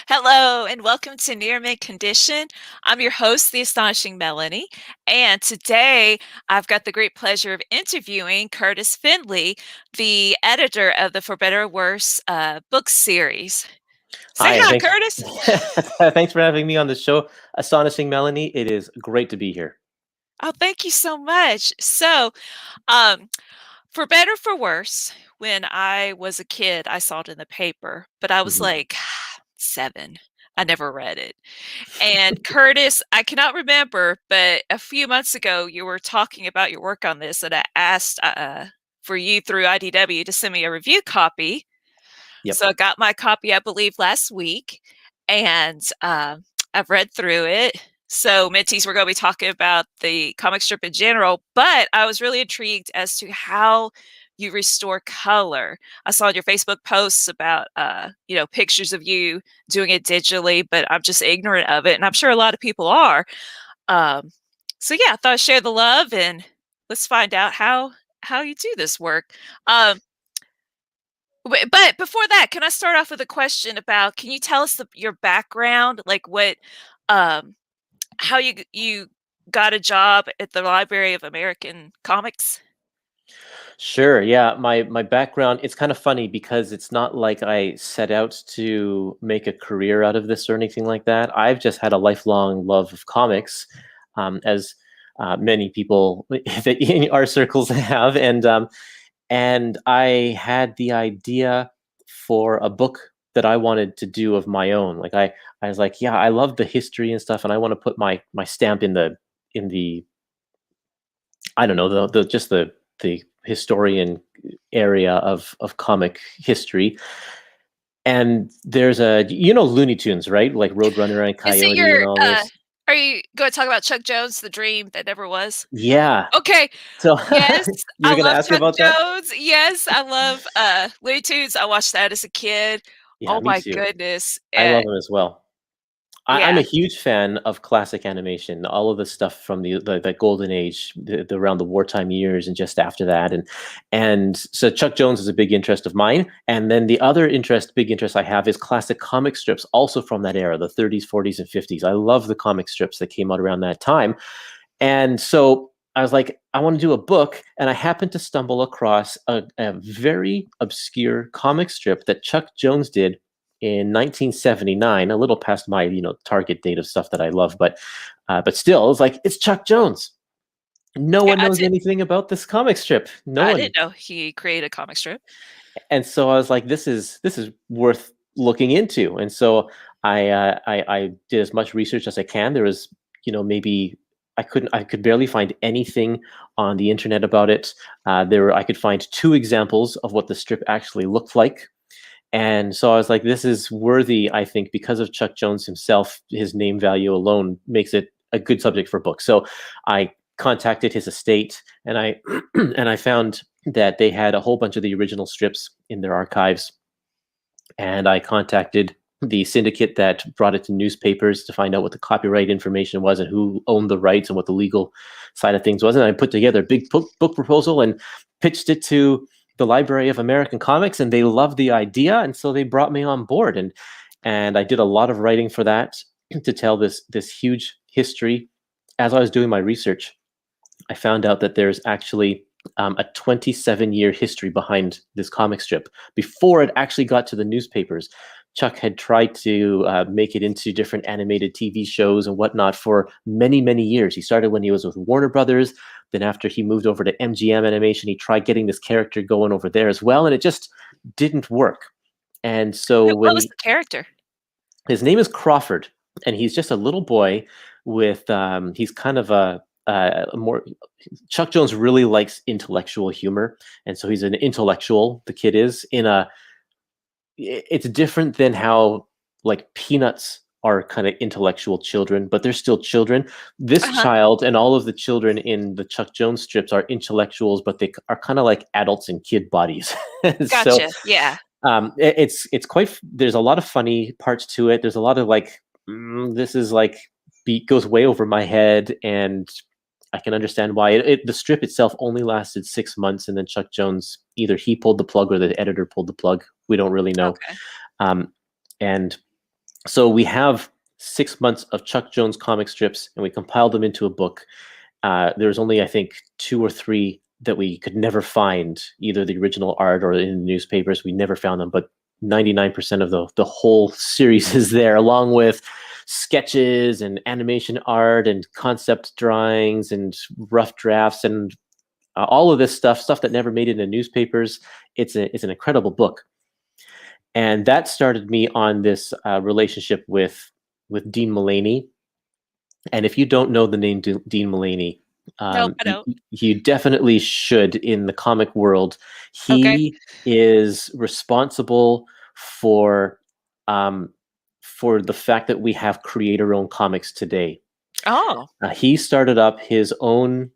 Hello and welcome to Near Mint Condition. I'm your host, the Astonishing Melanie, and today I've got the great pleasure of interviewing Kurtis Findlay, the editor of the For Better or Worse book series. Say Hi, hi, thanks. Kurtis. Thanks for having me on the show, Astonishing Melanie. It is great to be here. Oh, thank you so much. Um, for better for worse, when I was a kid, I saw it in the paper, but I was Mhm. like 7. I never read it. And Kurtis, I cannot remember, but a few months ago you were talking about your work on this, and I asked for you through IDW to send me a review copy. Yep. So I got my copy, I believe, last week, and I've read through it. So Mentees, we're going to be talking about the comic strip in general, but I was really intrigued as to how you restore color. I saw in your Facebook posts about pictures of you doing it digitally, but I'm just ignorant of it, and I'm sure a lot of people are. Um, so yeah, I thought I'd share the love and let's find out how you do this work. Um, but before that, can I start off with a question about, can you tell us your background, like um, how you got a job at the Library of American Comics? Sure. Yeah. My background, it's kind of funny because it's not like I set out to make a career out of this or anything like that. I've just had a lifelong love of comics, as many people that in our circles have, and I had the idea for a book that I wanted to do of my own. I was like, yeah, I love the history and stuff, and I want to put my stamp in the I don't know the just the historian area of comic history. And there's Looney Tunes, right? Like Roadrunner and Is it Coyote and your all those. are you going to talk about Chuck Jones, the dream that never was? Yeah. Okay. So Yes, you I were gonna love ask Chuck about that? Jones. Yes, I love Looney Tunes. I watched that as a kid. Yeah, Oh me my too. goodness. I love them as well. I'm Yeah. a huge fan of classic animation, all of the stuff from the golden age, around the wartime years, and just after that, and so Chuck Jones is a big interest of mine. And then the other big interest I have is classic comic strips, also from that era, the 30s, 40s, and 50s. I love the comic strips that came out around that time, and so I was like, I want to do a book, and I happened to stumble across a very obscure comic strip that Chuck Jones did in 1979, a little past my target date of stuff that I love, but still, it was like, it's Chuck Jones. No Yeah, one knows anything about this comic strip. No I one. didn't know he created a comic strip. And so I was like, this is worth looking into. And so I did as much research as I can. There was, maybe I could barely find anything on the internet about it. I could find two examples of what the strip actually looked like. And so I was like, this is worthy, I think, because of Chuck Jones himself. His name value alone makes it a good subject for a book. So I contacted his estate, and I and I found that they had a whole bunch of the original strips in their archives. And I contacted the syndicate that brought it to newspapers to find out what the copyright information was and who owned the rights and what the legal side of things was. And I put together a big book proposal and pitched it to the Library of American Comics, and they loved the idea, and so they brought me on board. And I did a lot of writing for that to tell this huge history. As I was doing my research, I found out that there's actually a 27-year history behind this comic strip. Before it actually got to the newspapers, Chuck had tried to make it into different animated TV shows and whatnot for many, many years. He started when he was with Warner Brothers. Then after he moved over to MGM Animation, he tried getting this character going over there as well, and it just didn't work. And so What when was the character? his name is Crawford, and he's just a little boy with he's kind of a more Chuck Jones really likes intellectual humor, and so he's an intellectual. The kid is in a. It's different than how like Peanuts are kind of intellectual children, but they're still children. This Uh-huh. child and all of the children in the Chuck Jones strips are intellectuals, but they are kind of like adults in kid bodies. So Gotcha. Yeah. it's quite. There's a lot of funny parts to it. There's a lot of like, this is like beat goes way over my head, and I can understand why. The strip itself only lasted 6 months, and then Chuck Jones, either he pulled the plug or the editor pulled the plug. We don't really know. Okay. Um, and So we have 6 months of Chuck Jones comic strips, and we compiled them into a book. There's only, I think, 2 or 3 that we could never find, either the original art or in the newspapers. We never found them, but 99% of the whole series is there, along with sketches and animation art and concept drawings and rough drafts and all of this stuff that never made it in newspapers. It's an incredible book, and that started me on this relationship with Dean Mullaney. And if you don't know the name Dean Mullaney, Nope, I don't. you definitely should in the comic world. Okay. He is responsible for for the fact that we have creator-owned comics today. Oh. He started up his own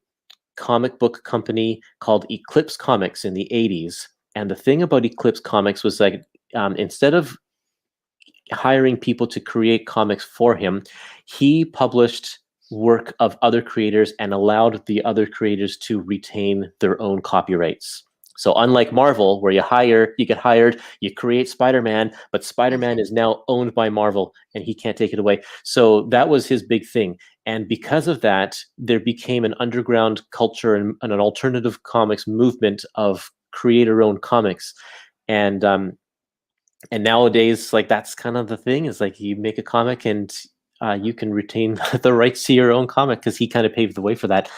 comic book company called Eclipse Comics in the 80s. And the thing about Eclipse Comics was like, instead of hiring people to create comics for him, he published work of other creators and allowed the other creators to retain their own copyrights. So unlike Marvel, where you get hired, you create Spider-Man, but Spider-Man Mhm. is now owned by Marvel and he can't take it away. So that was his big thing. And because of that, there became an underground culture and an alternative comics movement of creator-owned comics. And and nowadays, like, that's kind of the thing, is like you make a comic and you can retain the rights to your own comic, because he kind of paved the way for that.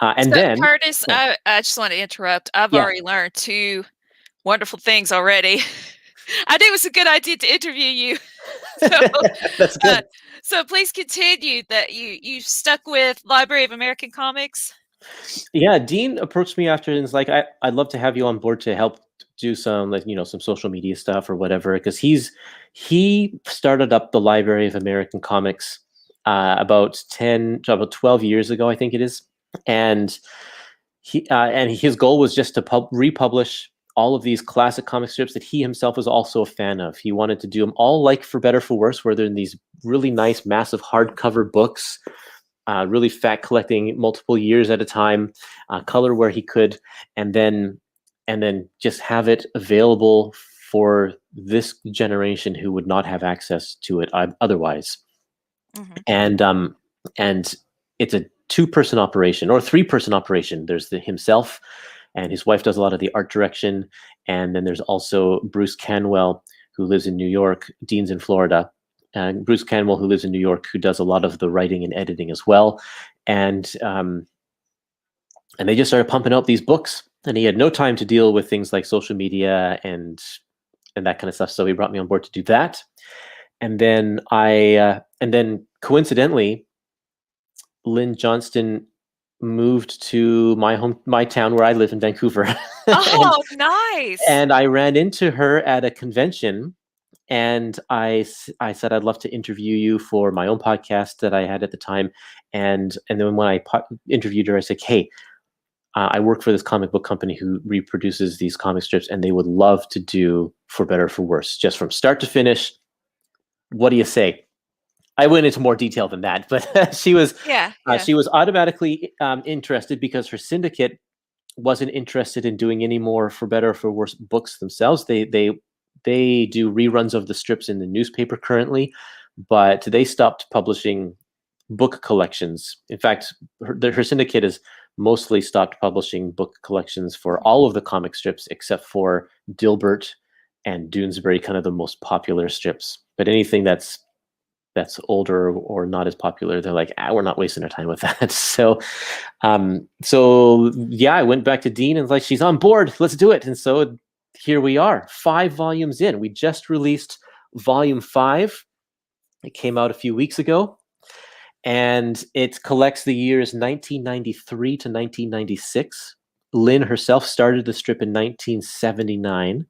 And So, then, Curtis, yeah, I just want to interrupt. I've yeah, already learned 2 wonderful things already. I knew it was a good idea to interview you. So, that's uh, good. so please continue that you stuck with Library of American Comics? Yeah, Dean approached me after and was like, I'd love to have you on board to help do some, like, some social media stuff or whatever, because he started up the Library of American Comics about 12 years ago, I think it is. And his goal was just to republish all of these classic comic strips that he himself was also a fan of. He wanted to do them all, like, for better for worse, where they're in these really nice massive hardcover books, really fat, collecting multiple years at a time, color where he could, and then just have it available for this generation who would not have access to it otherwise. Mhm. And it's a 2-person operation or 3-person operation. There's himself, and his wife does a lot of the art direction, and then there's also Bruce Canwell, who lives in New York. Dean's in Florida. And Bruce Canwell, who lives in New York, who does a lot of the writing and editing as well. And they just started pumping out these books, and he had no time to deal with things like social media and that kind of stuff. So he brought me on board to do that. And then coincidentally, Lynn Johnston moved to my town where I live in Vancouver. and Oh, nice. and I ran into her at a convention, and I said I'd love to interview you for my own podcast that I had at the time. And then when I interviewed her, I said, hey, I work for this comic book company who reproduces these comic strips, and they would love to do For Better or For Worse, just from start to finish. What do you say? I went into more detail than that, but Yeah, yeah. she was automatically interested, because her syndicate wasn't interested in doing any more For Better or For Worse books themselves. They do reruns of the strips in the newspaper currently, but they stopped publishing book collections. In fact, her syndicate has mostly stopped publishing book collections for all of the comic strips except for Dilbert and Doonesbury, kind of the most popular strips. But anything that's older or not as popular, they're like, we're not wasting our time with that. So yeah, I went back to Dean and was like, she's on board, let's do it. And so here we are, 5 volumes in. We just released volume 5. It came out a few weeks ago, and it collects the years 1993 to 1996. Lynn herself started the strip in 1979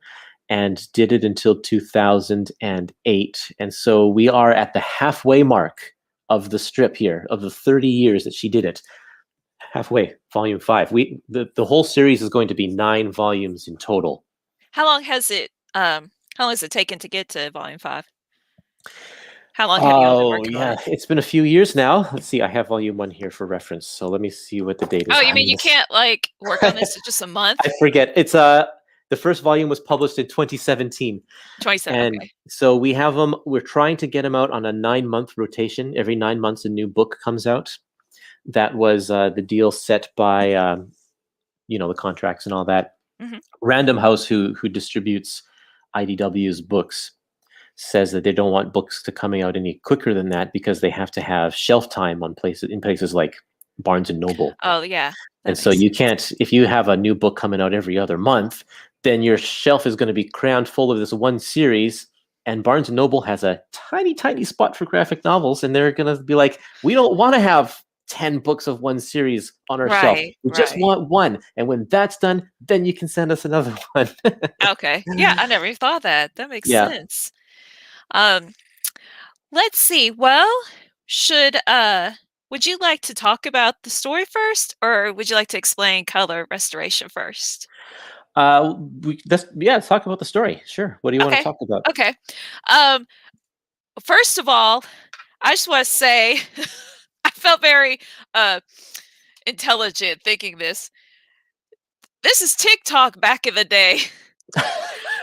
and did it until 2008. And so we are at the halfway mark of the strip here, of the 30 years that she did it. Halfway, volume 5. The whole series is going to be 9 volumes in total. How long has it taken to get to volume 5? How long have you all been Oh, working on yeah. it? It's been a few years now. Let's see. I have volume 1 here for reference. So let me see what the date Oh, is you on mean you this. can't, like, work on this in just a month? I forget. The first volume was published in 2017. 27. And Okay. so we have them. We're trying to get them out on a 9-month rotation. Every 9 months, a new book comes out. That was the deal set by the contracts and all that. Hmm. Random House, who distributes IDW's books, says that they don't want books to coming out any quicker than that because they have to have shelf time in places like Barnes and Noble. Oh yeah, And that so makes you sense. can't, if you have a new book coming out every other month, then your shelf is going to be crammed full of this one series. And Barnes and Noble has a tiny, tiny spot for graphic novels, and they're going to be like, we don't want to have 10 books of one series on our shelf. Right, We just right. want one. And when that's done, then you can send us another one. Okay. Yeah, I never even thought of that. That makes Yeah. sense. Um, let's see. Well, should would you like to talk about the story first, or would you like to explain color restoration first? Let's talk about the story. Sure. What do you want to Okay. talk about? Okay. Um, first of all, I just want to say I felt very uh intelligent thinking this. This is TikTok back in the day.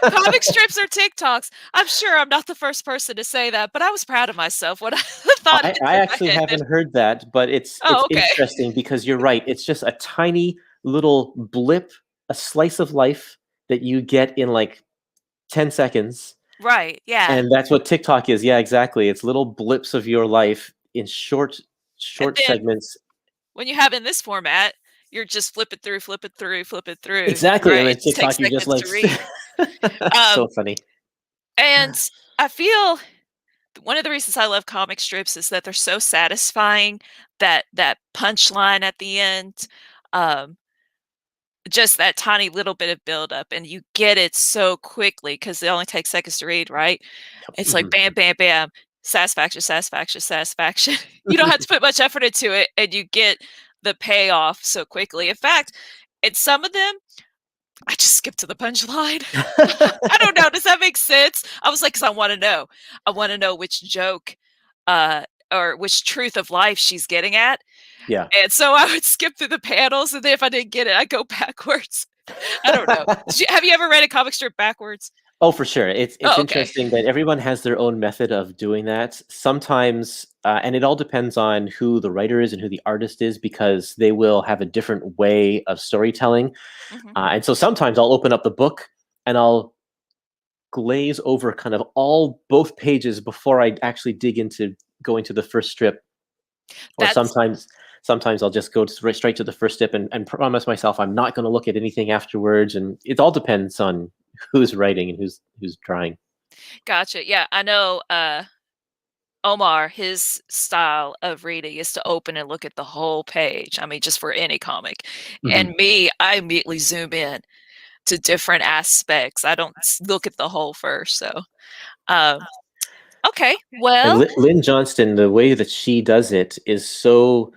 Comic strips are TikToks. I'm sure I'm not the first person to say that, but I was proud of myself when I thought I, it I into my actually head. haven't heard that, but it's Oh, okay. interesting because you're right. It's just a tiny little blip, a slice of life that you get in like 10 seconds. Right, yeah. And that's what TikTok is. Yeah, exactly. It's little blips of your life in And short then segments. when you have in this format, you're just flip it through, flip it through, flip it through, Exactly. And right? then It just takes TikTok, you're just seconds like, to read. so Um, funny. and I feel one of the reasons I love comic strips is that they're so satisfying, that punchline at the end, um, just that tiny little bit of buildup, and you get it so quickly because it only takes seconds to read, right? It's like Mhm. bam, bam, bam, satisfaction, satisfaction, satisfaction. You don't have to put much effort into it, and you get the payoff so quickly. In fact, in some of them, I just skipped to the punchline. I don't know. Does that make sense? I was like, because I want to know. I want to know which joke uh, or which truth of life she's getting at. Yeah. And so I would skip through the panels, and then if I didn't get it, I'd go backwards. I don't know. Have you ever read a comic strip backwards? Oh, for sure. It's Oh, okay. interesting that everyone has their own method of doing that. Sometimes, and it all depends on who the writer is and who the artist is, because they will have a different way of storytelling. Hmm. And so sometimes I'll open up the book and I'll glaze over kind of both pages before I actually dig into going to the first strip. Or That's sometimes I'll just go straight to the first strip and promise myself I'm not going to look at anything afterwards. And it all depends on who's writing and who's drawing. gotcha. Yeah, I know. Omar, his style of reading is to open and look at the whole page. I mean, just for any comic. And Mhm. me, I immediately zoom in to different aspects. I don't look at the whole first. So, um, okay. And Well, Lynn Johnston, the way that she does it is so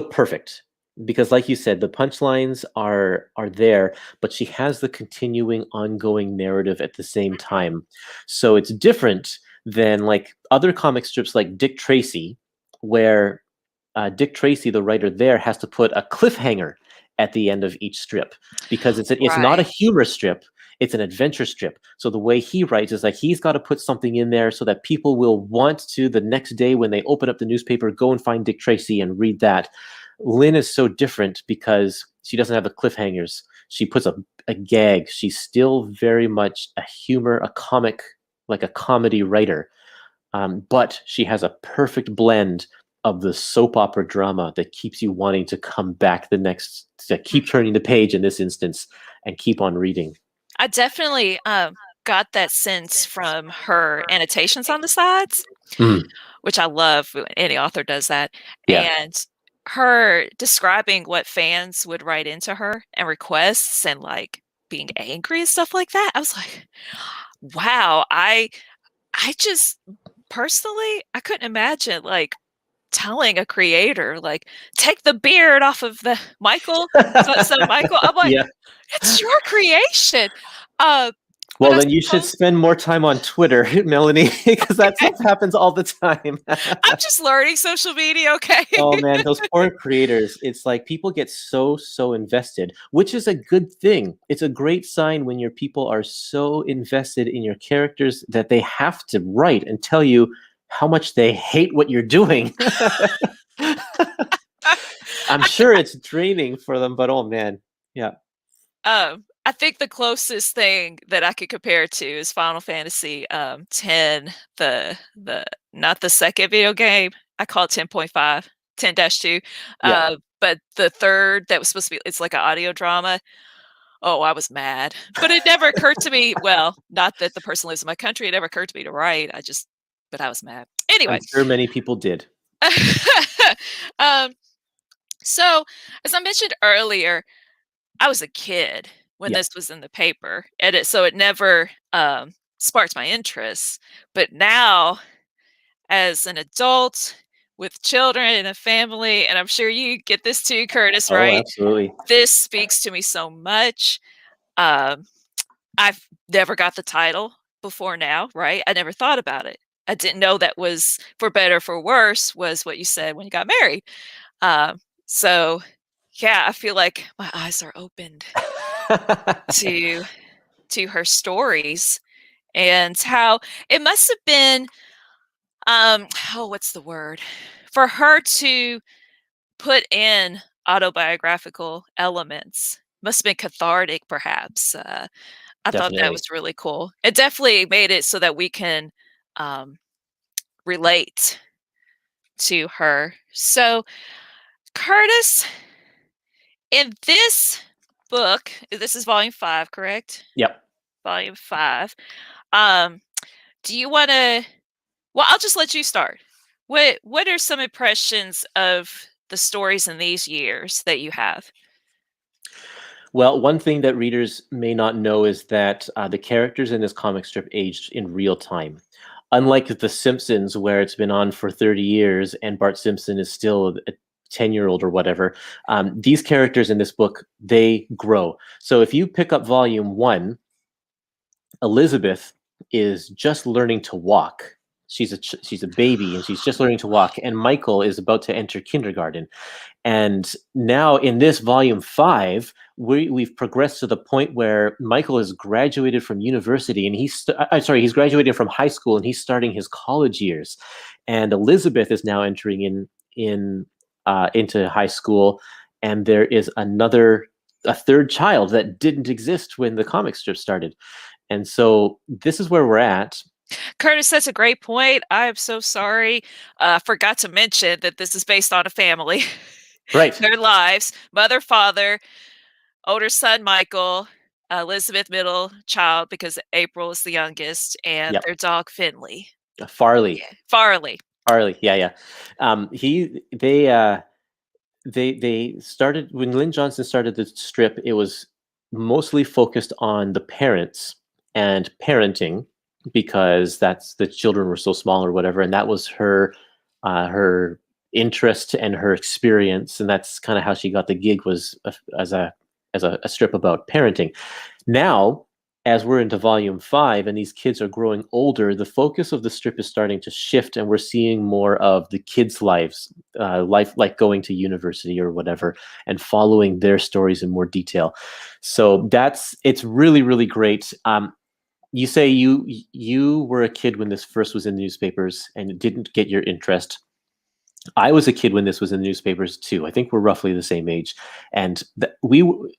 perfect because, like you said, the punchlines are there, but she has the continuing, ongoing narrative at the same mhm, time. So it's different than like other comic strips like Dick Tracy, where Dick Tracy, the writer there, has to put a cliffhanger at the end of each strip because it's not a right. humor strip, it's an adventure strip. So the way he writes is like he's got to put something in there so that people will want to the next day when they open up the newspaper go and find Dick Tracy and read that. Lynn is so different because she doesn't have the cliffhangers. She puts a gag. She's still very much a humor, a comic, like a comedy writer, but she has a perfect blend of the soap opera drama that keeps you wanting to come back to keep Mhm. turning the page in this instance and keep on reading. I definitely got that sense from her annotations on the sides, Mm, which I love when any author does that. yeah. And her describing what fans would write into her and requests and like being angry and stuff like that. I was like, wow, I just personally I couldn't imagine like telling a creator like take the beard off of the Michael. So Michael, I'm like, Yeah. it's your creation. Uh But Well, I then you should suppose spend more time on Twitter, Melanie, because that stuff happens all the time. I'm just learning social media, okay? Oh man, those poor creators. It's like people get so invested, which is a good thing. It's a great sign when your people are so invested in your characters that they have to write and tell you how much they hate what you're doing. I'm sure it's draining for them, but oh man. Yeah. I think the closest thing that I could compare it to is Final Fantasy 10, the not the second video game. I call it 10.5, 10-2. Yeah. But the third that was supposed to be it's like an audio drama. Oh, I was mad. But it never occurred to me, well, not that the person lives in my country, it never occurred to me to write. But I was mad. I'm Anyway. sure many people did. um, so as I mentioned earlier, I was a kid when Yeah. this was in the paper, and it never, sparked my interest, but now, as an adult with children and a family, and I'm sure you get this too, Curtis, Oh, right? absolutely. This speaks to me so much. Um, I've never got the title before now, right? I never thought about it. I didn't know that was for better or for worse was what you said when you got married. Um, so, yeah, I feel like my eyes are opened to her stories and how it must have been oh, what's the word? For her to put in autobiographical elements must have been cathartic perhaps. I thought that Definitely. was really cool. It definitely made it so that we can um, relate to her. So, Curtis, in this book, this is volume 5, correct? Yep. Volume 5. Um, do you want to Well, I'll just let you start. What are some impressions of the stories in these years that you have? Well, one thing that readers may not know is that the characters in this comic strip aged in real time. Unlike The Simpsons, where it's been on for 30 years and Bart Simpson is still a 10-year-old or whatever, these characters in this book, they grow. So if you pick up volume 1, Elizabeth is just learning to walk. She's a baby and she's just learning to walk, and Michael is about to enter kindergarten. And now in this volume 5, we've progressed to the point where Michael has graduated from university and he's graduated from high school and he's starting his college years. And Elizabeth is now entering into high school, and there is a third child that didn't exist when the comic strip started. And so this is where we're at. Curtis, that's a great point. I am so sorry. Forgot to mention that this is based on a family, Right. their lives, mother, father, older son Michael, Elizabeth, middle child because April is the youngest, and Yep. their dog Finley. Farley. Yeah, Farley. Farley. Yeah, yeah. He they started when Lynn Johnson started the strip. It was mostly focused on the parents and parenting because that's the children were so small or whatever, and that was her interest and her experience, and that's kind of how she got the gig was as a strip about parenting. Now, as we're into volume 5 and these kids are growing older, the focus of the strip is starting to shift, and we're seeing more of the kids' lives, life like going to university or whatever, and following their stories in more detail. So it's really really great. You say you were a kid when this first was in the newspapers and it didn't get your interest. I was a kid when this was in the newspapers too. I think we're roughly the same age. And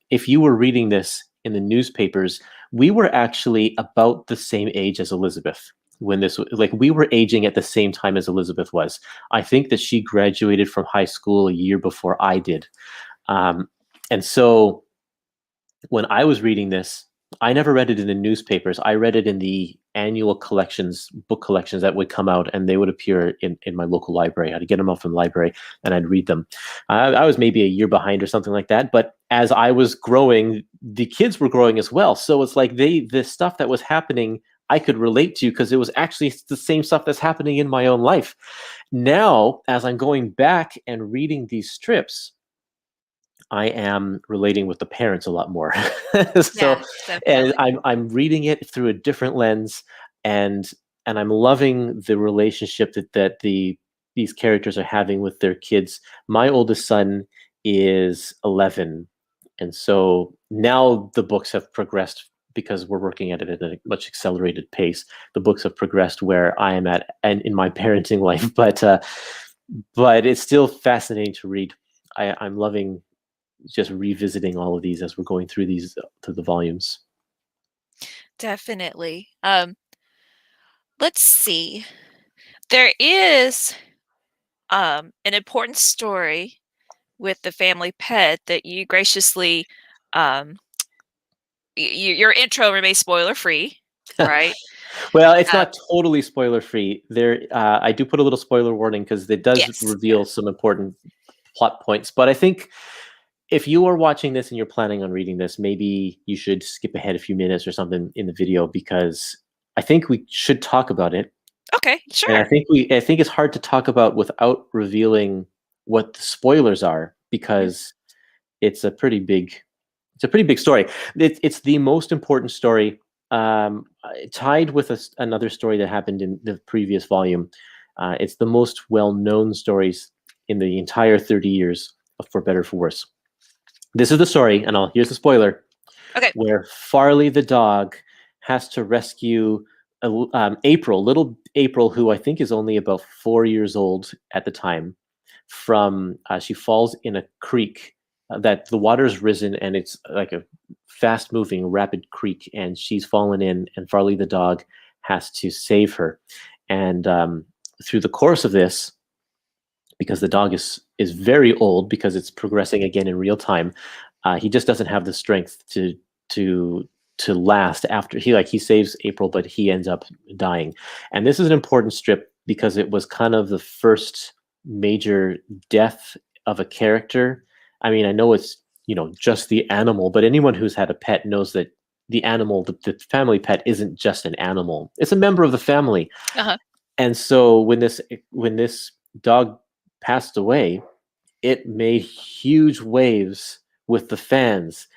if you were reading this in the newspapers, we were actually about the same age as Elizabeth when like we were aging at the same time as Elizabeth was. I think that she graduated from high school a year before I did. And so when I was reading this, I never read it in the newspapers. I read it in the annual book collections that would come out, and they would appear in my local library. I'd get them out from the library, and I'd read them. I was maybe a year behind or something like that, but as I was growing, the kids were growing as well. So it's like the stuff that was happening, I could relate to because it was actually the same stuff that's happening in my own life. Now, as I'm going back and reading these strips, I am relating with the parents a lot more. So, Yeah, and definitely. I'm reading it through a different lens, and I'm loving the relationship that these characters are having with their kids. My oldest son is 11, and so now the books have progressed because we're working at it at a much accelerated pace. The books have progressed where I am at and in my parenting life, but it's still fascinating to read. I'm loving just revisiting all of these as we're going through these through the volumes. Definitely. Let's see. There is an important story with the family pet that you graciously um, your intro remains spoiler free, right? Well, it's Uh, not totally spoiler free. There, I do put a little spoiler warning because it does yes, yeah. reveal some important plot points. But I think if you are watching this and you're planning on reading this, maybe you should skip ahead a few minutes or something in the video because I think we should talk about it. Okay, And sure. I think it's hard to talk about without revealing what the spoilers are Yeah. because it's a pretty big it's a pretty big story. It's the most important story, tied with another story that happened in the previous volume. It's the most well-known stories in the entire 30 years of For Better For Worse. This is the story, and here's the spoiler, Okay. where Farley the dog has to rescue April, little April, who I think is only about 4 years old at the time, from she falls in a creek that the water's risen and it's like a fast moving, rapid creek, and she's fallen in, and Farley the dog has to save her. And through the course of this, because the dog is very old because it's progressing again in real time. He just doesn't have the strength to to last after he saves April, but he ends up dying. And this is an important strip because it was kind of the first major death of a character. I mean, I know it's just the animal, but anyone who's had a pet knows that the animal, the family pet, isn't just an animal; it's a member of the family. Uh-huh. And so when this dog passed away, it made huge waves with the fans.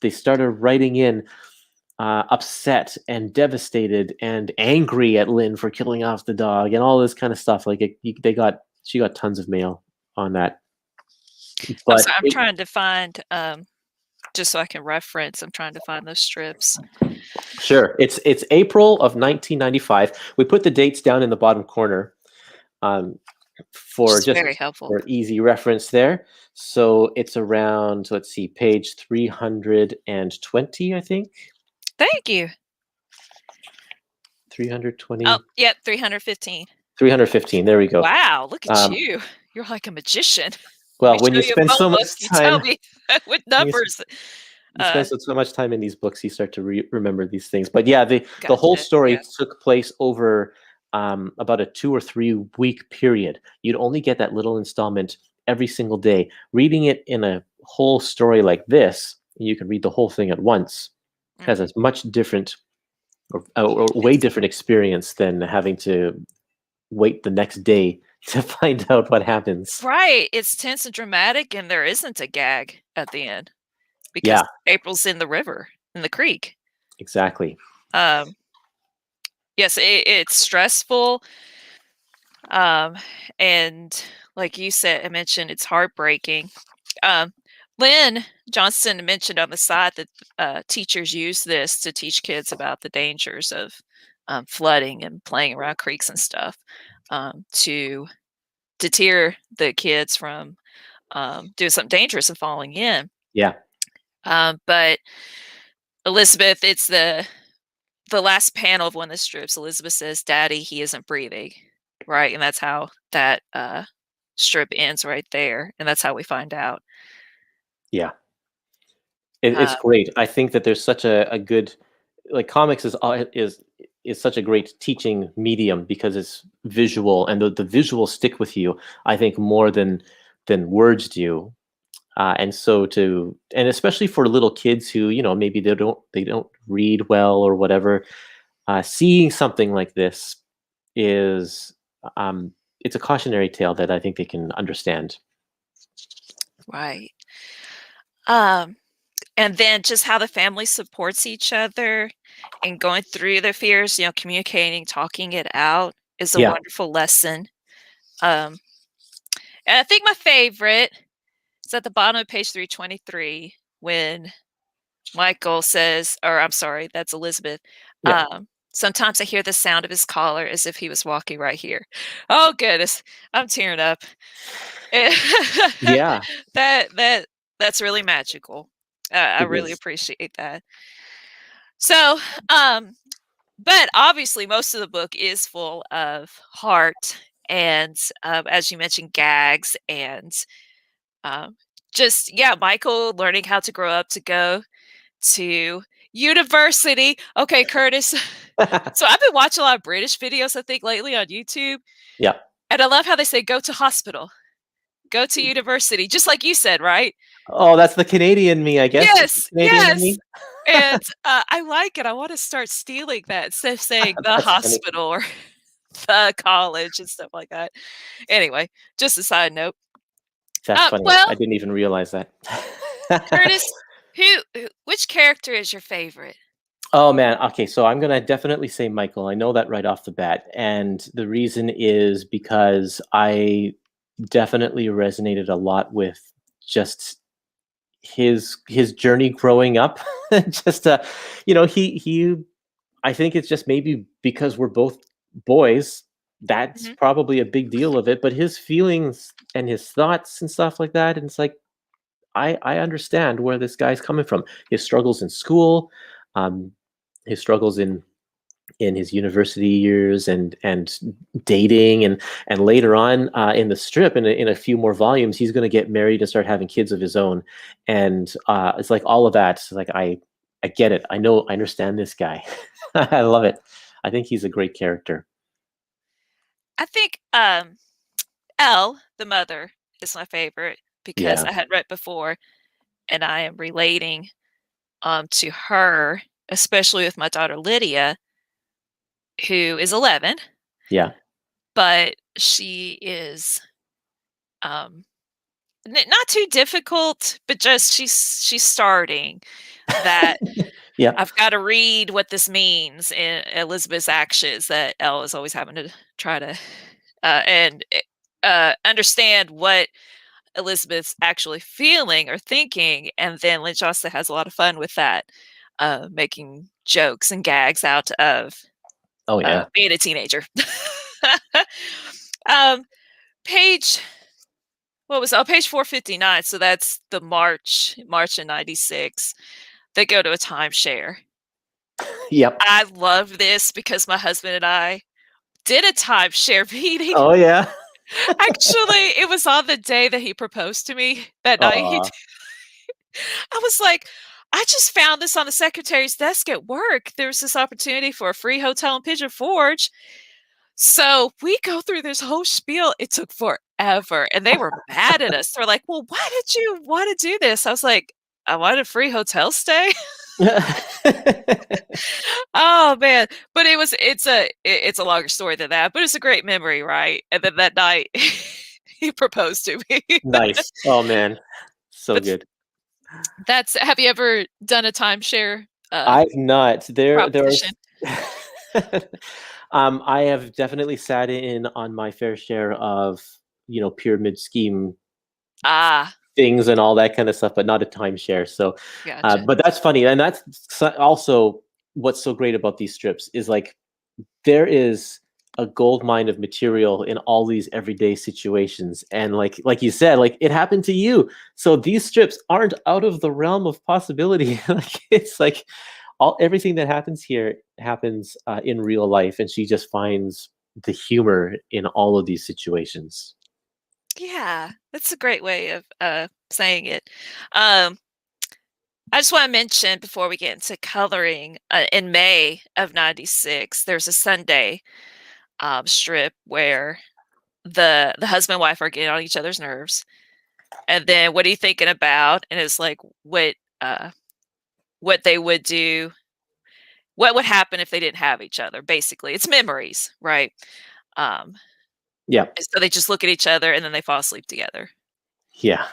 They started writing in upset and devastated and angry at Lynn for killing off the dog and all this kind of stuff. Like she got tons of mail on that. I'm But sorry, I'm trying to find just so I can reference, I'm trying to find those strips. sure, it's April of 1995. We put the dates down in the bottom corner. Um, Which for is just very helpful. for easy reference there. So it's around, let's see, page 320, I think. Thank you. Oh, 320, yep, 315. 315. There we go. Wow, look at Um, you. You're like a magician. Let me well, when show you you a spend phone so book, much you tell time, me with when numbers. you spend so much time in these books, you start to remember these things. But yeah, the whole Gotcha, story yeah. took place over about a 2 or 3 week period. You'd only get that little installment every single day. Reading it in a whole story like this, you can read the whole thing at once. Has Mhm. a much different or way It's different experience than having to wait the next day to find out what happens. right, it's tense and dramatic, and there isn't a gag at the end because Yeah, April's in the river, in the creek. exactly. Um, yes, it's stressful, um, and like you said, I mentioned, it's heartbreaking. Um, Lynn Johnston mentioned on the side that teachers use this to teach kids about the dangers of flooding and playing around creeks and stuff, to deter the kids from doing something dangerous and falling in. Yeah, But Elizabeth, it's the last panel of one of the strips. Elizabeth says, "Daddy, he isn't breathing," right, and that's how that strip ends right there, and that's how we find out. yeah. Uh, It's great. I think that there's such a good like comics is such a great teaching medium because it's visual and the visuals stick with you. I think more than words do. And so and especially for little kids who maybe they don't read well or whatever, seeing something like this is it's a cautionary tale that I think they can understand. right. Um, and then just how the family supports each other and going through their fears, communicating, talking it out is a Yeah. wonderful lesson. Um, and I think my favorite is at the bottom of page 323 when Michael says, or I'm sorry, that's Elizabeth. Yeah. Sometimes I hear the sound of his collar as if he was walking right here. Oh goodness, I'm tearing up. Yeah. that that's really magical. I It really is. appreciate that. So, um, but obviously, most of the book is full of heart and, as you mentioned, gags and um, just yeah, Michael learning how to grow up to go to university. Okay, Kurtis. So I've been watching a lot of British videos, I think, lately on YouTube, Yeah. and I love how they say go to hospital, go to university, just like you said, right? Oh, that's the Canadian me, I guess. It's the Yes, Canadian in yes. me. And I like it. I want to start stealing that instead of saying the That's funny. hospital or the college and stuff like that. Anyway, just a side note. That's funny. Well, I didn't even realize that. Curtis, which character is your favorite? Oh man, okay, so I'm gonna definitely say Michael. I know that right off the bat, and the reason is because I definitely resonated a lot with just his journey growing up. Just he I think it's just maybe because we're both boys, that's Mhm. probably a big deal of it. But his feelings and his thoughts and stuff like that, and it's like I understand where this guy's coming from. His struggles in school, um, his struggles in his university years, and dating, and later on in the strip, in a few more volumes, he's going to get married and start having kids of his own, and it's like all of that. It's like I get it. I understand this guy. I love it. I think he's a great character. I think Elle, the mother, is my favorite because Yeah, I had read before and I am relating to her, especially with my daughter Lydia, who is 11, yeah, but she is um not too difficult, but just she's starting that yeah. I've got to read what this means in Elizabeth's actions that Elle is always having to try to and understand what Elizabeth's actually feeling or thinking, and then Lynch also has a lot of fun with that, making jokes and gags out of Oh yeah, being a teenager. um, page what was page 459? So that's the March in '96. They go to a timeshare. yep. I love this because my husband and I did a timeshare meeting. Oh yeah. Actually, it was on the day that he proposed to me that night. Aw. I was like, I just found this on the secretary's desk at work. There's this opportunity for a free hotel in Pigeon Forge. So we go through this whole spiel. It took forever. And they were mad at us. They're like, well, why did you want to do this? I was like, I wanted a free hotel stay. Oh man. But it's a longer story than that, but it's a great memory, right? And then that night he proposed to me. Nice. Oh man, so But good. that's have you ever done a timeshare I've not. There's proposition? I have definitely sat in on my fair share of, pyramid scheme Ah, things and all that kind of stuff, but not a timeshare. So, gotcha. but that's funny, and that's also what's so great about these strips is like there is a gold mine of material in all these everyday situations, and like you said, like it happened to you. So these strips aren't out of the realm of possibility. Like it's like everything that happens here happens in real life, and she just finds the humor in all of these situations. Yeah, that's a great way of saying it. Um, I just want to mention before we get into coloring, in May of '96, there's a Sunday strip where the husband and wife are getting on each other's nerves, and then what are you thinking about? And it's like uh, what they would do, what would happen if they didn't have each other. Basically, it's memories, right? Um, Yeah, and so they just look at each other and then they fall asleep together. yeah.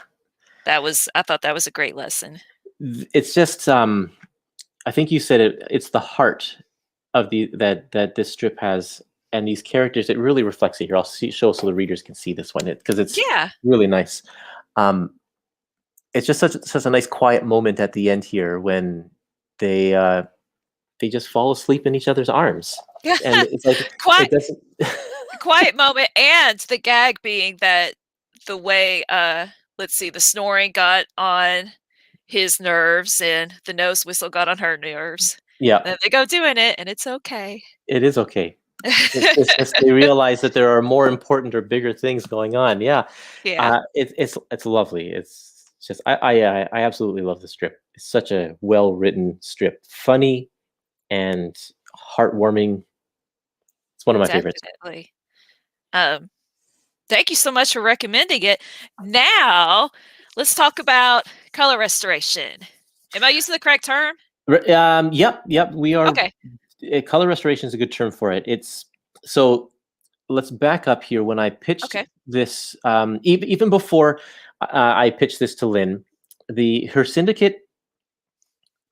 I thought that was a great lesson. It's just I think you said it. It's the heart of that this strip has, and these characters. It really reflects it here. I'll show so the readers can see this one because it's Yeah. really nice. Um, it's just such a nice quiet moment at the end here when they uh, they just fall asleep in each other's arms, and it's like Quiet it doesn't. quiet moment, and the gag being that the way, let's see, the snoring got on his nerves and the nose whistle got on her nerves. Yeah, Then they go doing it, and it's okay. it is okay. It's just they realize that there are more important or bigger things going on. Yeah, Yeah, it's lovely. It's just I absolutely love the strip. It's such a well written strip, funny and heartwarming. It's one of my favorites. definitely. Um, Thank you so much for recommending it. Now, let's talk about color restoration. Am I using the correct term? Yep. We are. Okay, Color restoration is a good term for it. It's so. Let's back up here. When I pitched okay, this, even before I pitched this to Lynn, the her syndicate.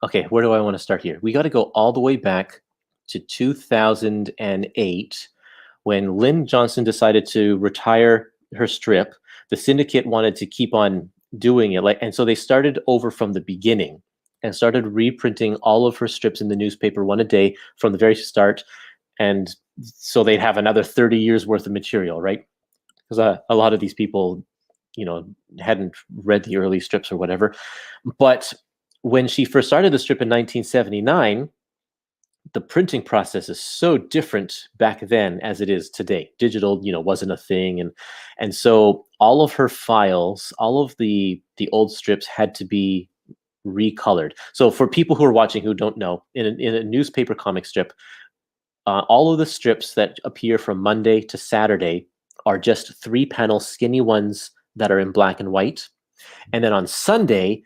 Okay, where do I want to start here? We got to go all the way back to 2008 when Lynn Johnson decided to retire her strip. The syndicate wanted to keep on doing it, and so they started over from the beginning and started reprinting all of her strips in the newspaper, one a day from the very start, and so they'd have another 30 years worth of material, right? Because a lot of these people, hadn't read the early strips or whatever. But when she first started the strip in 1979, the printing process is so different back then as it is today. Digital, wasn't a thing, and so all of her files, all of the old strips had to be recolored. So for people who are watching who don't know, in a newspaper comic strip, all of the strips that appear from Monday to Saturday are just 3-panel skinny ones that are in black and white. And then on Sunday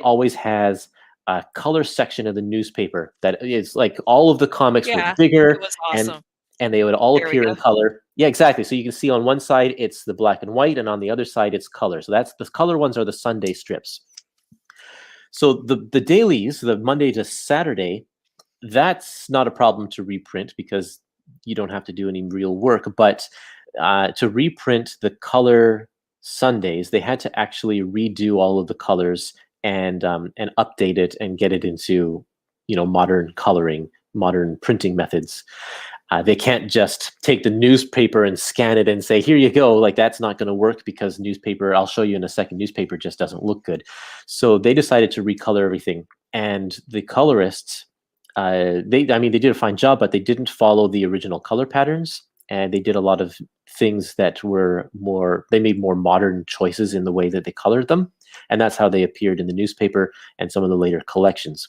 always has a color section of the newspaper that is like all of the comics were yeah, it bigger was and awesome. and they would all There we appear go. in color. Yeah, exactly. So you can see on one side it's the black and white, and on the other side it's color. So that's the color ones are the Sunday strips. So the dailies, the Monday to Saturday, that's not a problem to reprint because you don't have to do any real work. But to reprint the color Sundays, they had to actually redo all of the colors and update it and get it into modern coloring, modern printing methods. They can't just take the newspaper and scan it and say, here you go. Like, that's not going to work because newspaper, I'll show you in a second, newspaper just doesn't look good. So they decided to recolor everything. And the colorists, they did a fine job, but they didn't follow the original color patterns. And they did a lot of things that were they made more modern choices in the way that they colored them. And that's how they appeared in the newspaper and some of the later collections.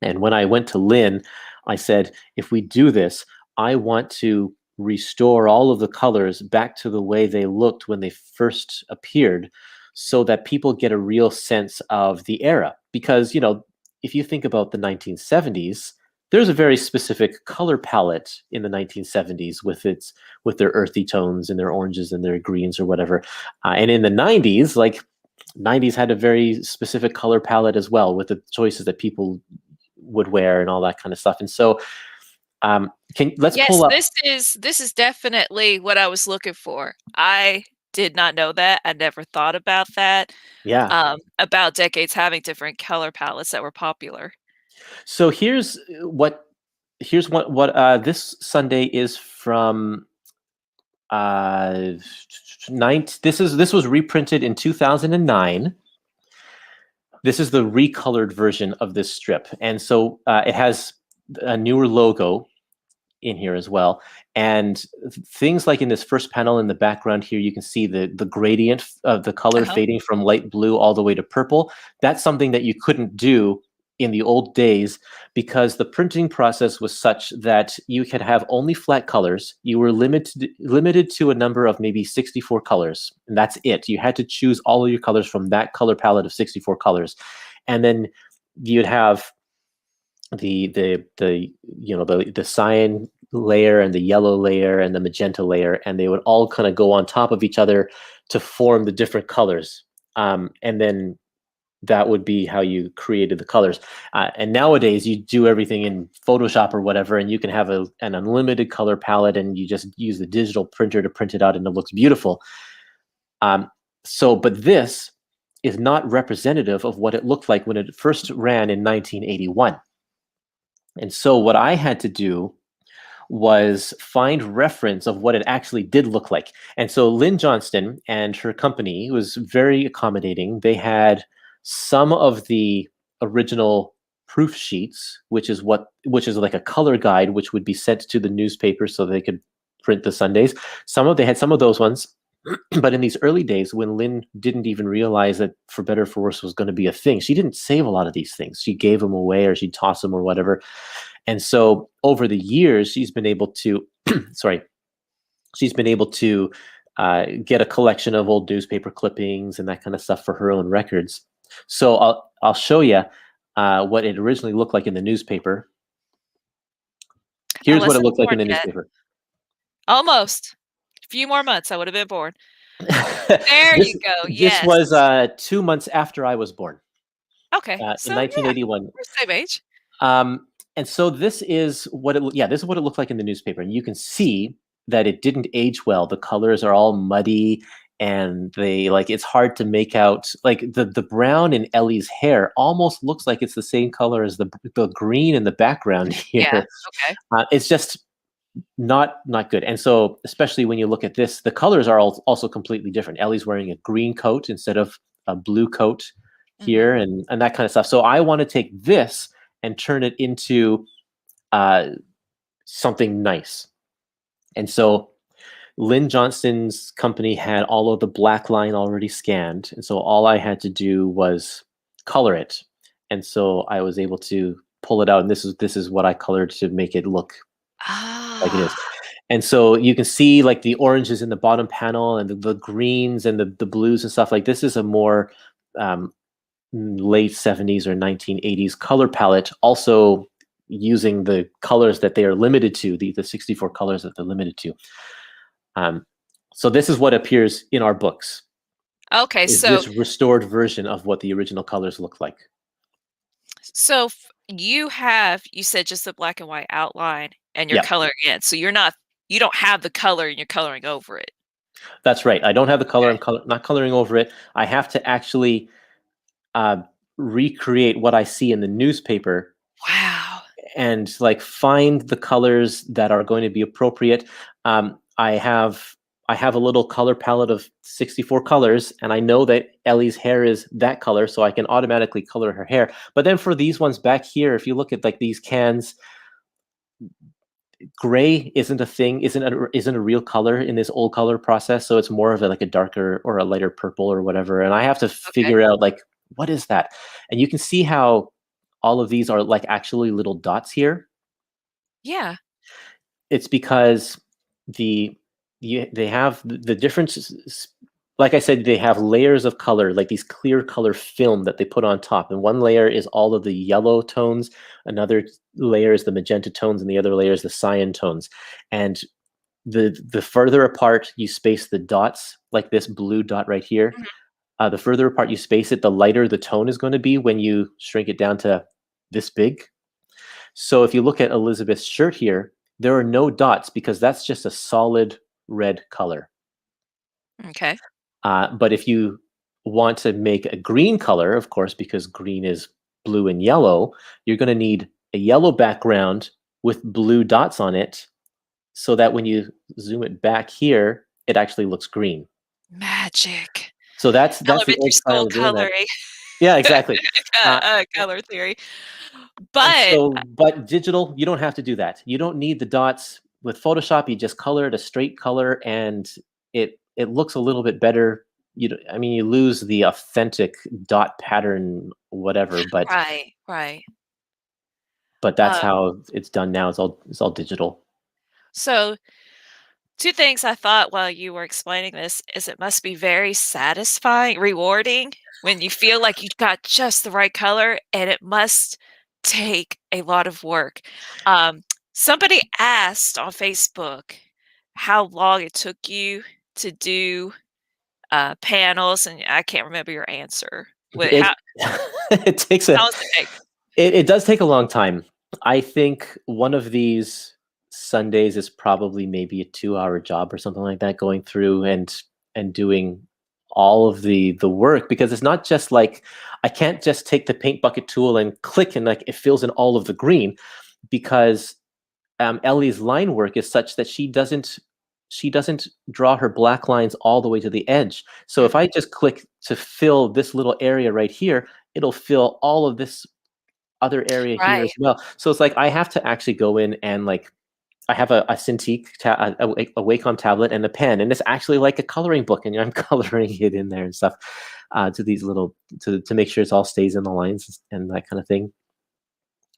And when I went to Lynn, I said, if we do this, I want to restore all of the colors back to the way they looked when they first appeared so that people get a real sense of the era. Because, if you think about the 1970s, there's a very specific color palette in the 1970s with their earthy tones and their oranges and their greens or whatever. And in the 90s, like 90s had a very specific color palette as well with the choices that people would wear and all that kind of stuff. And so let's Yes, pull up. this is definitely what I was looking for. I did not know that. I never thought about that, Yeah. about decades having different color palettes that were popular. So here's what this Sunday is from this was reprinted in 2009. This is the recolored version of this strip. And so it has a newer logo in here as well. And things like in this first panel in the background here, you can see the gradient of the color Uh-huh. fading from light blue all the way to purple. That's something that you couldn't do in the old days because the printing process was such that you could have only flat colors. You were limited to a number of maybe 64 colors, and that's it. You had to choose all of your colors from that color palette of 64 colors. And then you'd have the cyan layer and the yellow layer and the magenta layer, and they would all kind of go on top of each other to form the different colors. and then that would be how you created the colors. And nowadays, you do everything in Photoshop or whatever, and you can have an unlimited color palette, and you just use the digital printer to print it out, and it looks beautiful. Um, but this is not representative of what it looked like when it first ran in 1981. And so what I had to do was find reference of what it actually did look like. And so Lynn Johnston and her company was very accommodating. They had some of the original proof sheets, which is like a color guide, which would be sent to the newspaper so they could print the Sundays. They had some of those ones. But in these early days, when Lynn didn't even realize that For Better For Worse was going to be a thing, she didn't save a lot of these things. She gave them away, or she'd toss them or whatever. And so over the years, she's been able to, sorry, she's been able to get a collection of old newspaper clippings and that kind of stuff for her own records. So I'll show you what it originally looked like in the newspaper. I Here's what it wasn't looked like in born the yet. newspaper. Almost. A few more months, I would have been born. There this you go. this Yes. was 2 months after I was born, Okay. in So yeah, 1981. we're the same age. And so this is what this is what it looked like in the newspaper, and you can see that it didn't age well. The colors are all muddy, and it's hard to make out. Like the brown in Ellie's hair almost looks like it's the same color as the green in the background Yeah. here. Okay. It's just not good. And so, especially when you look at this, the colors are also completely different. Ellie's wearing a green coat instead of a blue coat here, Hmm. and that kind of stuff. So I want to take this and turn it into something nice. And so Lynn Johnston's company had all of the black line already scanned. And so all I had to do was color it. And so I was able to pull it out. And this is what I colored to make it look like it Ah. is. And so you can see like the oranges in the bottom panel, and the greens and the blues and stuff. Like this is a more late 70s or 1980s color palette, also using the colors that they are limited to, the 64 colors that they're limited to. So this is what appears in our books, Okay. is So this restored version of what the original colors look like. you said just the black and white outline and you're Yeah, coloring in. So you don't have the color and you're coloring over it. that's right. I don't have the color. Okay. I'm not coloring over it. I have to actually uh, recreate what I see in the newspaper, Wow. and like find the colors that are going to be appropriate. I have a little color palette of 64 colors, and I know that Ellie's hair is that color, so I can automatically color her hair. But then for these ones back here, if you look at like these cans, gray isn't a thing, isn't a real color in this old color process. So it's more of like a darker or a lighter purple or whatever. And I have to Okay. figure out like, what is that? And you can see how all of these are like actually little dots here. Yeah. It's because they have the difference. Like I said, they have layers of color, like these clear color film that they put on top. And one layer is all of the yellow tones, another layer is the magenta tones, and the other layer is the cyan tones. And the further apart you space the dots, like this blue dot right here, Mhm. the further apart you space it, the lighter the tone is going to be when you shrink it down to this big. So if you look at Elizabeth's shirt here, there are no dots because that's just a solid red color. Okay. But if you want to make a green color, of course, because green is blue and yellow, you're going to need a yellow background with blue dots on it, so that when you zoom it back here, it actually looks green. Magic. So that's the Elementary old style school of doing that. coloring, Yeah, exactly. Uh, color theory. And But so, but digital, you don't have to do that. You don't need the dots. With Photoshop, you just color it a straight color, and it looks a little bit better. I mean, you lose the authentic dot pattern, whatever, right, right. but that's Um, how it's done now. It's all digital. so 2 things I thought while you were explaining this is it must be very satisfying, rewarding when you feel like you've got just the right color, and it must take a lot of work. Um, Somebody asked on Facebook how long it took you to do panels, and I can't remember your answer. What It it takes how a long does it take? it does take a long time. I think one of these Sundays is probably maybe a 2-hour job or something like that, going through and doing all of the work, because it's not just like I can't just take the paint bucket tool and click and like it fills in all of the green, because Ellie's line work is such that she doesn't draw her black lines all the way to the edge. So if Mhm. I just click to fill this little area right here, it'll fill all of this other area here Right. as well. So it's like I have to actually go in and like I have a Cintiq, a Wacom tablet, and a pen, and it's actually like a coloring book, and I'm coloring it in there and stuff to these little to make sure it all stays in the lines and that kind of thing.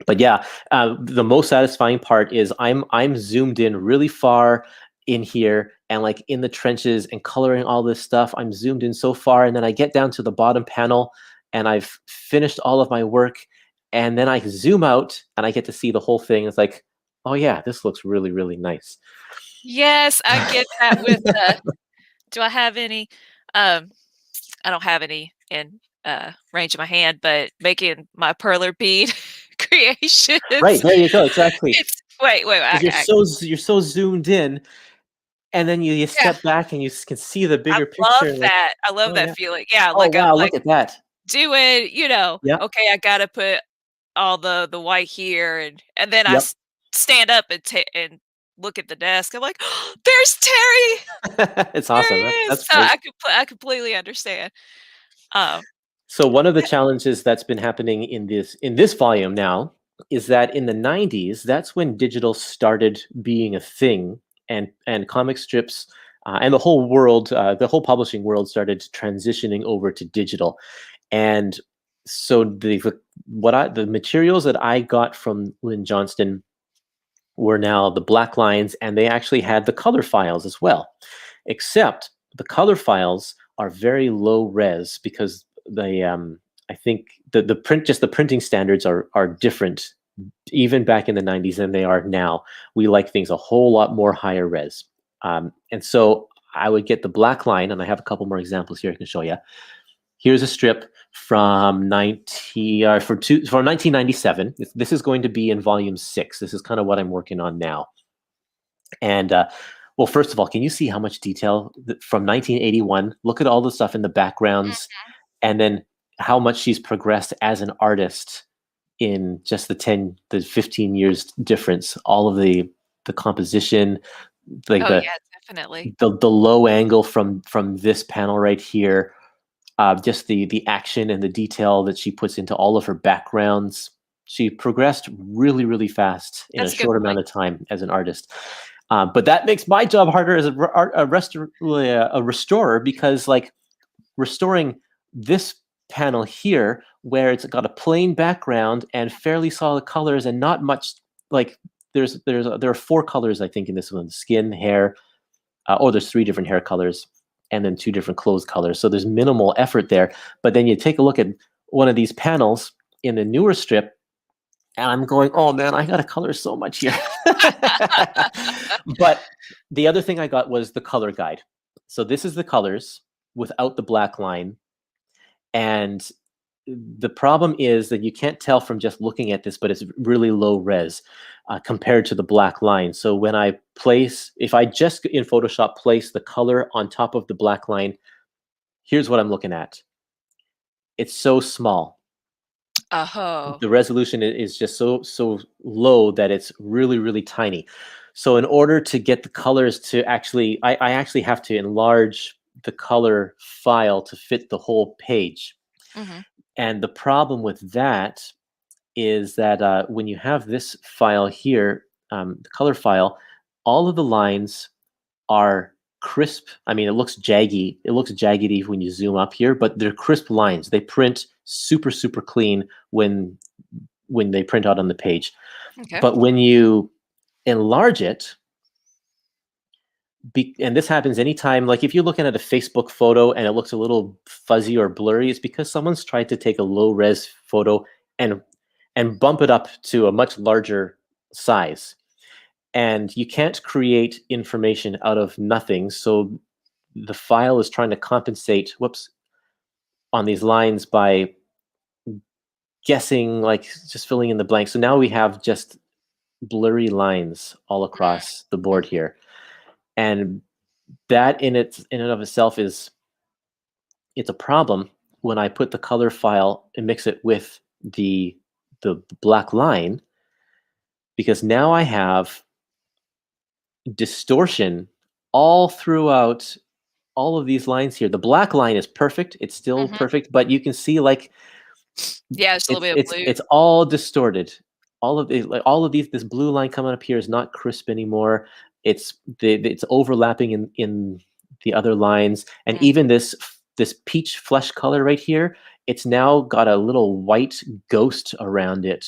But yeah, the most satisfying part is I'm zoomed in really far in here and like in the trenches and coloring all this stuff. I'm zoomed in so far, and then I get down to the bottom panel and I've finished all of my work, and then I zoom out and I get to see the whole thing. It's like, oh yeah, this looks really, really nice. Yes, I get that with, do I have any? Um, I don't have any in, range of my hand, but making my perler bead creations, Right, there you go, exactly. it's wait, Because I you're so zoomed in, and then you yeah, step back and you can see the I bigger love picture. And like, that. I love oh that yeah, feeling. Yeah, oh like, I'm, wow, like, look at that. doing, Yep, okay, I gotta put all the white here, and then I yep. stand up and and look at the desk. I'm like, "There's Terry! It's There he awesome. is!" That's So great. I completely understand. Um, So one of the yeah, challenges that's been happening in this volume now is that in the 90s, that's when digital started being a thing, and comic strips and the whole world, the whole publishing world started transitioning over to digital. And so the materials that I got from Lynn Johnston were now the black lines, and they actually had the color files as well. Except the color files are very low res because I think the printing standards are different even back in the 90s than they are now. We like things a whole lot more higher res. And so I would get the black line, and I have a couple more examples here I can show you. Here's a strip from 1997. This is going to be in volume 6. This is kind of what I'm working on now. And well, first of all, can you see how much detail from 1981? Look at all the stuff in the backgrounds, and then how much she's progressed as an artist in just the 15 years difference. All of the composition, like oh, yeah, definitely. the low angle from this panel right here, just the action and the detail that she puts into all of her backgrounds. She progressed really, really fast in a That's a good short point. amount of time as an artist. But that makes my job harder as a restorer, because like restoring this panel here, where it's got a plain background and fairly solid colors and not much, like there are 4 colors I think in this one: skin, hair, there's 3 different hair colors, and then 2 different clothes colors. So there's minimal effort there. But then you take a look at one of these panels in the newer strip, and I'm going, oh man, I got to color so much here. But the other thing I got was the color guide. So this is the colors without the black line. And the problem is that you can't tell from just looking at this, but it's really low res compared to the black line. So when if I just in Photoshop place the color on top of the black line, here's what I'm looking at. It's so small. Oh, The resolution is just so low that it's really, really tiny. So in order to get the colors to actually, I actually have to enlarge the color file to fit the whole page. mhm. And the problem with that is that when you have this file here, the color file, all of the lines are crisp. I mean, it looks jaggy. It looks jaggedy when you zoom up here, but they're crisp lines. They print super, super clean when they print out on the page. Okay. But when you enlarge it, and this happens anytime, like if you're looking at a Facebook photo and it looks a little fuzzy or blurry, it's because someone's tried to take a low res photo and bump it up to a much larger size. And you can't create information out of nothing. So the file is trying to compensate, on these lines by guessing, like just filling in the blanks. So now we have just blurry lines all across the board here. And that in and of itself it's a problem when I put the color file and mix it with the black line, because now I have distortion all throughout all of these lines here. The black line is perfect. It's still Mhm. perfect, but you can see like Yeah, it's a little bit of blue. it's all distorted. All of these, this blue line coming up here is not crisp anymore. It's overlapping in the other lines, and Mm. even this peach flesh color right here, it's now got a little white ghost around it.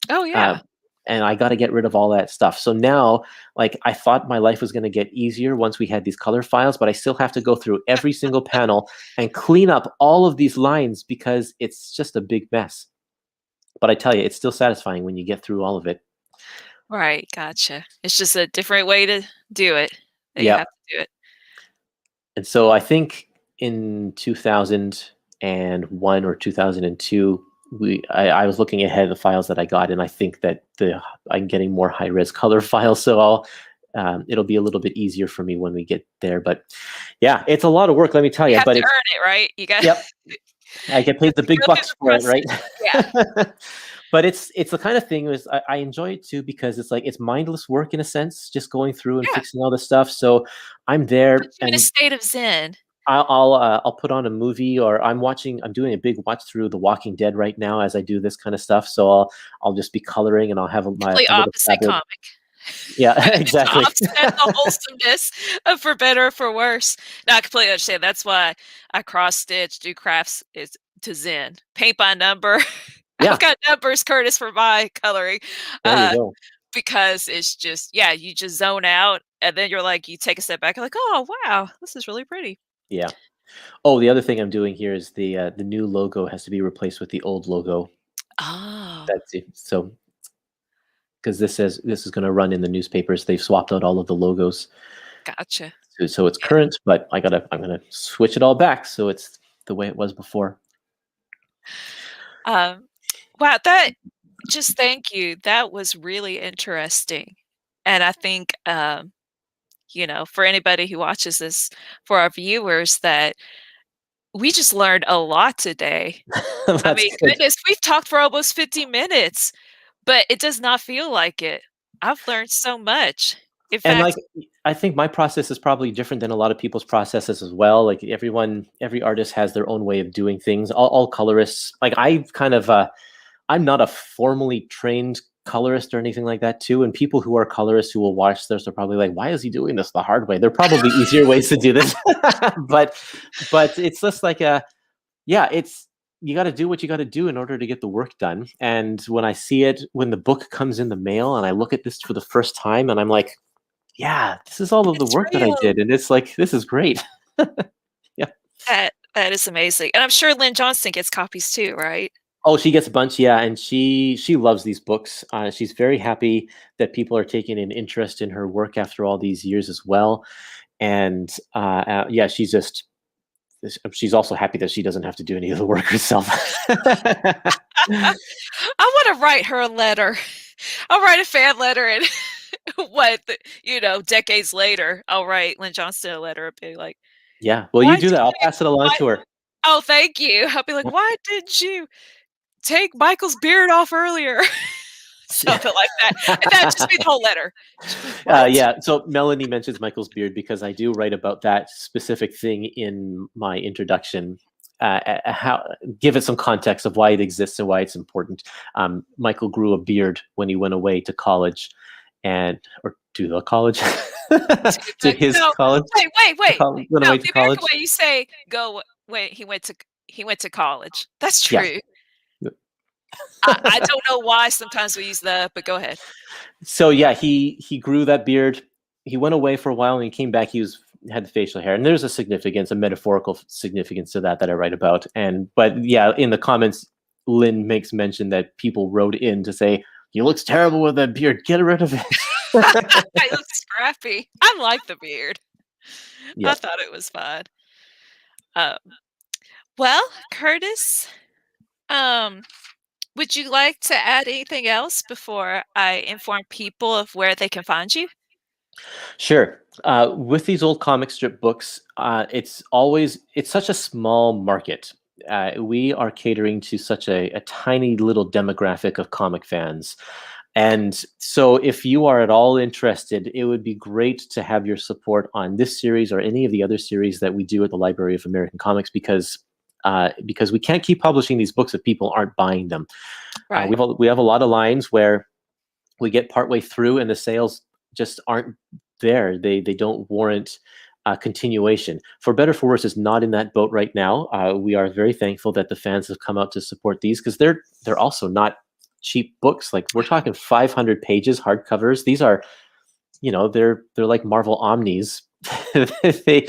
Oh, uh, yeah. and I got to get rid of all that stuff. So now, like, I thought my life was going to get easier once we had these color files, but I still have to go through every single panel and clean up all of these lines because it's just a big mess. But I tell you, it's still satisfying when you get through all of it. Right, gotcha. It's just a different way to do it, that you have Yep. to do it. And so I think in 2001 or 2002, I was looking ahead of the files that I got, and I think that I'm getting more high res color files, so it'll be a little bit easier for me when we get there. But yeah, it's a lot of work, let me tell You you. have But to it's earn it, right? You got yep, I get you paid have the to big go through bucks the for it, right? process. Yeah, But it's the kind of thing is I enjoy it too, because it's like it's mindless work in a sense, just going through and yeah. fixing all the stuff. So I'm Put there, you in a and state of zen. I'll put on a movie, or I'm doing a big watch through The Walking Dead right now as I do this kind of stuff. So I'll just be coloring, and I'll have my Complete little opposite tablet. comic. Yeah, To exactly. offset the wholesomeness of for better or for worse. No, I completely understand. That's why I cross stitch, do crafts is to zen. Paint by number. I've Yeah, got numbers, Curtis, for my coloring. there you Uh, go. because it's just, yeah, you just zone out and then you're like, you take a step back, you're like, oh wow, this is really pretty. Yeah. Oh, the other thing I'm doing here is the new logo has to be replaced with the old logo. Oh, That's it. So because this is going to run in the newspapers, they've swapped out all of the logos, gotcha. so it's Yeah. current. But I'm gonna switch it all back so it's the way it was before. Um, wow, that just thank you. That was really interesting. And I think for anybody who watches this, for our viewers, that we just learned a lot today. I That's mean, good. goodness, we've talked for almost 50 minutes, but it does not feel like it. I've learned so much. In And like, fact, I think my process is probably different than a lot of people's processes as well. Like every artist has their own way of doing things. All colorists, like I'm not a formally trained colorist or anything like that too. And people who are colorists who will watch this are probably like, why is he doing this the hard way? There are probably easier ways to do this. but it's just like it's you got to do what you got to do in order to get the work done. And when I see it, when the book comes in the mail and I look at this for the first time, and I'm like, yeah, this is all of the it's work that I real. did, and it's like this is great. Yeah. That is amazing. And I'm sure Lynn Johnston gets copies too, right? Oh, she gets a bunch, yeah, and she loves these books. She's very happy that people are taking an interest in her work after all these years as well. And yeah, she's also happy that she doesn't have to do any of the work herself. I wanna write her a letter. I'll write a fan letter and decades later, I'll write Lynn Johnston a letter and be like, Yeah, well, "Why you do did that. I'll you pass it along why" to her. Oh, thank you. I'll be like, "Why didn't you take Michael's beard off earlier?" Something like that. And that'd just be the whole letter. She'll be like, "What?" Yeah, so Melanie mentions Michael's beard because I do write about that specific thing in my introduction. How give it some context of why it exists and why it's important. Michael grew a beard when he went away to college, or to the college, to his No, college. wait. Went No, away to the American college. way you say go wait, he went to college. That's Yeah. true. I don't know why sometimes we use the, but go ahead. So yeah, he grew that beard. He went away for a while, and he came back. Had the facial hair, and there's a significance, a metaphorical significance to that I write about. But yeah, in the comments, Lynn makes mention that people wrote in to say he looks terrible with that beard. Get rid of it. I look scrappy. I like the beard. I Yep. thought it was fun. Um, well, Kurtis, um, would you like to add anything else before I inform people of where they can find you? Sure. With these old comic strip books, it's such a small market. We are catering to such a tiny little demographic of comic fans. And so, if you are at all interested, it would be great to have your support on this series or any of the other series that we do at the Library of American Comics because we can't keep publishing these books if people aren't buying them. Right. We have a lot of lines where we get partway through and the sales just aren't there. They don't warrant continuation. For better for worse, is not in that boat right now. We are very thankful that the fans have come out to support these because they're also not cheap books. Like we're talking 500 pages hardcovers. These are, they're like Marvel Omnis. they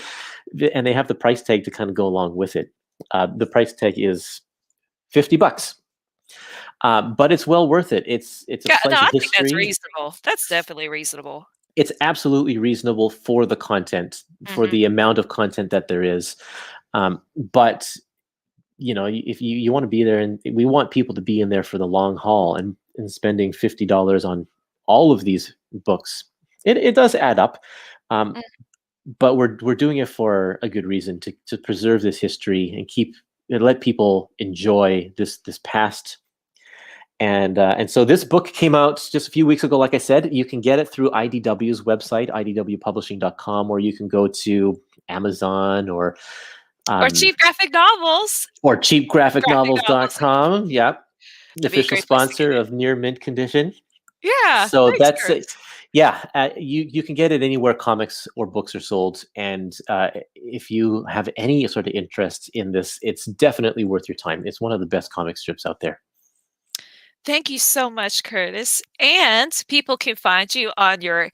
and they have the price tag to kind of go along with it. The price tag is $50. But it's well worth it. It's a Yeah, no, slice of I think that's history. reasonable. That's definitely reasonable. It's absolutely reasonable for the content, for Mhm. the amount of content that there is. But if you want to be there, and we want people to be in there for the long haul, and spending $50 on all of these books, it does add up. Um, Mm, but we're doing it for a good reason to preserve this history and keep and let people enjoy this past. And so this book came out just a few weeks ago. Like I said, you can get it through IDW's website, idwpublishing.com, or you can go to Amazon or um, cheap graphic novels. or Graphic novels. cheapgraphicnovels.com. Yep, the That'd be a official great place to get sponsor it. of Near Mint Condition. Yeah, So thanks, that's it. Curtis. Yeah, you can get it anywhere comics or books are sold. And if you have any sort of interest in this, it's definitely worth your time. It's one of the best comic strips out there. Thank you so much, Curtis. And people can find you on your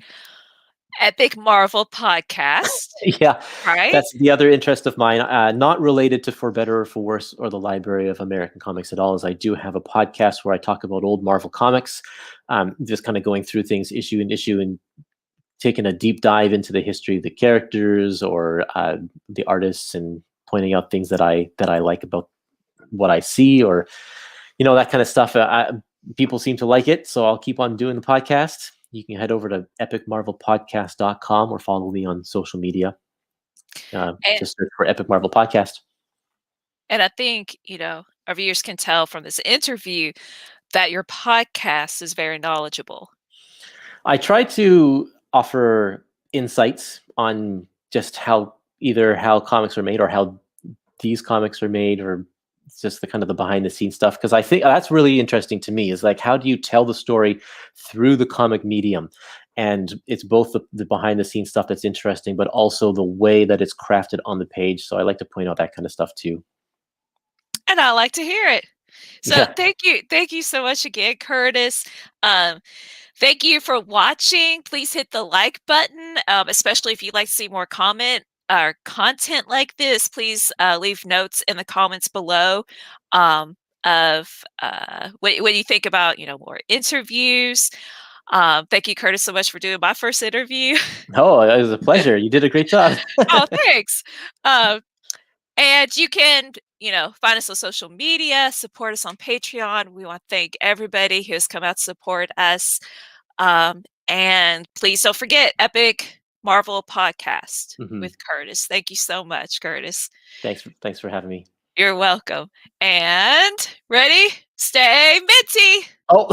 Epic Marvel podcast, Yeah, right? that's the other interest of mine. Not related to For Better or For Worse or the Library of American Comics at all. Is I do have a podcast where I talk about old Marvel comics, just kind of going through things issue and issue and taking a deep dive into the history of the characters or the artists and pointing out things that I like about what I see or that kind of stuff. People seem to like it, so I'll keep on doing the podcast. You can head over to epicmarvelpodcast.com or follow me on social media. And Just search for Epic Marvel Podcast. and I think, our viewers can tell from this interview that your podcast is very knowledgeable. I try to offer insights on just how comics are made or how these comics are made or it's just the kind of the behind the scenes stuff because I think that's really interesting to me is like how do you tell the story through the comic medium, and it's both the behind the scenes stuff that's interesting but also the way that it's crafted on the page, so I like to point out that kind of stuff too. And I like to hear it. So Yeah. thank you so much again, Curtis. Um, Thank you for watching. Please hit the like button, especially if you'd like to see more comment or content like this. Please leave notes in the comments below of what you think about more interviews. Thank you, Curtis, so much for doing my first interview. Oh, it was a pleasure. You did a great job. Oh, thanks. Um, and you can, find us on social media, support us on Patreon. We want to thank everybody who has come out to support us. And please don't forget Epic Marvel Podcast Mhm. with Curtis. Thank you so much, Curtis. Thanks for having me. You're welcome. And ready? Stay minty. Oh.